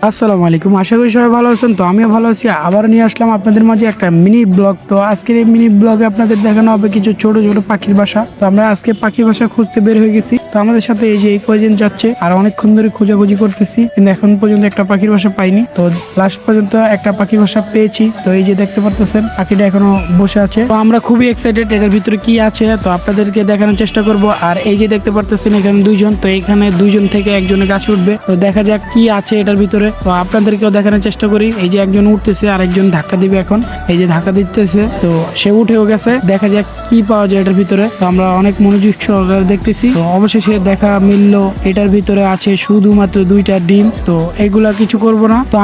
আসসালামু আলাইকুম, আশা করি সবাই ভালো আছেন। তো আমিও ভালো আছি। আবার নিয়ে আসলাম আপনাদের মাঝে একটা মিনি ব্লগ। তো আজকের এই মিনি ব্লগে আপনাদের দেখানো হবে কিছু ছোট ছোট পাখির বাসা। তো আমরা আজকে পাখির বাসা খুঁজতে বের হয়ে গেছি। তো আমাদের সাথে এই যে এই কয়জন যাচ্ছে, আর অনেকক্ষণ ধরে খোঁজাখুঁজি করতেছি, কিন্তু এখন পর্যন্ত একটা পাখির বাসা পাইনি। তো লাস্ট পর্যন্ত একটা পাখির বাসা পেয়েছি। তো এই যে দেখতে পারতেছেন পাখিটা এখনো বসে আছে। তো আমরা খুবই এক্সাইটেড এটার ভিতরে কি আছে, তো আপনাদেরকে দেখানোর চেষ্টা করব। আর এই যে দেখতে পারতেছেন এখানে দুইজন, তো এখানে দুইজন থেকে একজনে গাছে উঠবে। তো দেখা যাক কি আছে এটার ভিতরে। তো আপনাদেরকেও দেখানোর চেষ্টা করি। এই যে একজন উঠতেছে আর একজন ধাক্কা দিবে এখন। এই যে ধাক্কা দিতেছে, তো সে উঠেও গেছে। দেখা যাক কি পাওয়া যায় এটার ভিতরে। তো আমরা অনেক মনোযোগ সহকারে দেখতেছি। তো অবশেষে দেখা মিললো, এটার ভিতরে আছে শুধুমাত্র দুইটা ডিম। তো এগুলা কিছু করব না। তো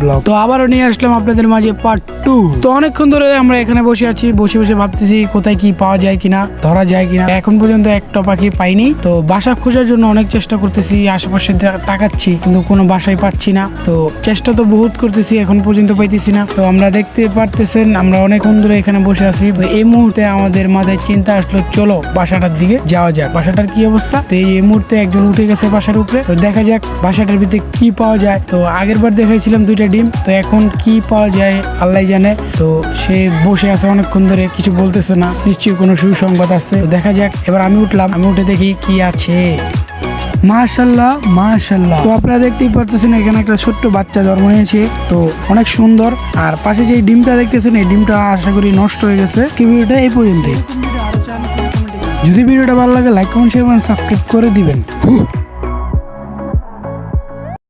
ব্লগ তো আবারও নিয়ে আসলাম আপনাদের মাঝে পার্ট 2। তো অনেকক্ষণ ধরে আমরা এখানে বসে আছি, বসে বসে ভাবতেছি কোথায় কি পাওয়া যায় কিনা, ধরা যায় কিনা। এখন পর্যন্ত একটা পাখি পাইনি। তো বাসা খোঁজার জন্য অনেক চেষ্টা করতেছি, আশেপাশে তাকাচ্ছি, কিন্তু কোনো বাসায় পাচ্ছি না। তো চেষ্টা তো বহুত করতেছি, এখন পর্যন্ত পাইতেছি না। তো আমরা দেখতে পারতেছেন আমরা অনেকক্ষণ ধরে এখানে বসে আছি। তো এই মুহূর্তে আমাদের মাথায় চিন্তা আসলো, চলো বাসাটার দিকে যাওয়া যাক। বাসাটার কি অবস্থা। তো এই মুহূর্তে একজন উঠে গেছে বাসার উপরে। তো দেখা যাক বাসাটার ভিতরে কি পাওয়া যায়। তো আগের বার দেখাইছিলাম দুইটা ডিম, তো এখন কি পাওয়া যায় আল্লাহ জানে। তো সে বসে আছে অনেকক্ষণ ধরে, কিছু বলতেছে না, নিশ্চয়ই কোনো সুসংবাদ আছে। তো দেখা যাক। এবার আমি উঠলাম, আমি উঠে দেখি কি আছে। মাশাল্লাহ মাশাল্লাহ। তো আপনারা দেখতেই পারতেছেন এখানে একটা ছোট্ট বাচ্চা জন্ম নিয়েছে। তো অনেক সুন্দর। আর পাশে যে ডিমটা দেখতেছেন, এই ডিমটা আশা করি নষ্ট হয়ে গেছে। ভিডিওটা এই পর্যন্তই। যদি ভিডিওটা ভালো লাগে লাইক কমেন্ট শেয়ার সাবস্ক্রাইব করে দিবেন।